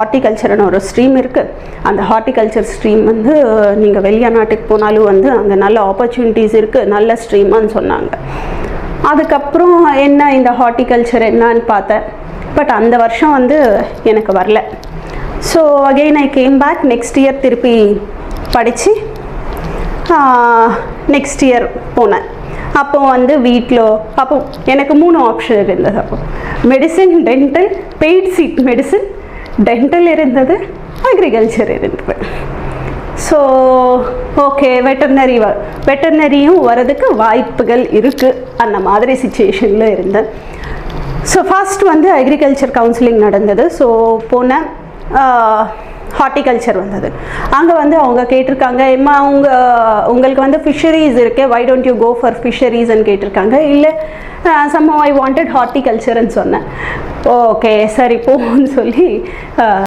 ஹார்டிகல்ச்சர்னு ஒரு ஸ்ட்ரீம் இருக்குது. அந்த ஹார்டிகல்ச்சர் ஸ்ட்ரீம் வந்து நீங்கள் வெளிநாட்டுக்கு போனாலும் வந்து அங்கே நல்ல ஆப்பர்ச்சுனிட்டிஸ் இருக்குது, நல்ல ஸ்ட்ரீமான்னு சொன்னாங்க. அதுக்கப்புறம் என்ன இந்த ஹார்டிகல்ச்சர் என்னன்னு பார்த்தேன். பட் அந்த வருஷம் வந்து எனக்கு வரல. So again I came back. Next year திருப்பி படித்து நெக்ஸ்ட் இயர் போனேன். அப்போ வந்து வீட்டில் அப்போ எனக்கு 3 ஆப்ஷன் இருந்தது. அப்போ medicine, dental, paid seat medicine, dental இருந்தது, அக்ரிகல்ச்சர் இருந்தது. ஸோ ஓகே, வெட்டர்னரியும் வரதுக்கு வாய்ப்புகள் இருக்குது அந்த மாதிரி சிச்சுவேஷனில் இருந்தேன். ஸோ ஃபர்ஸ்ட் வந்து அக்ரிகல்ச்சர் கவுன்சிலிங் நடந்தது. ஸோ போனேன். ஹார்டிகல்ச்சர் வந்தது. அங்கே வந்து அவங்க கேட்டிருக்காங்க, எம்மா உங்களுக்கு வந்து ஃபிஷரிஸ் இருக்கு, why don't you go for ஃபிஷரிஸ்ன்னு கேட்டிருக்காங்க. இல்லை somehow I wanted ஹார்டிகல்ச்சர்ன்னு சொன்னேன். ஓகே சரி போன்னு சொல்லி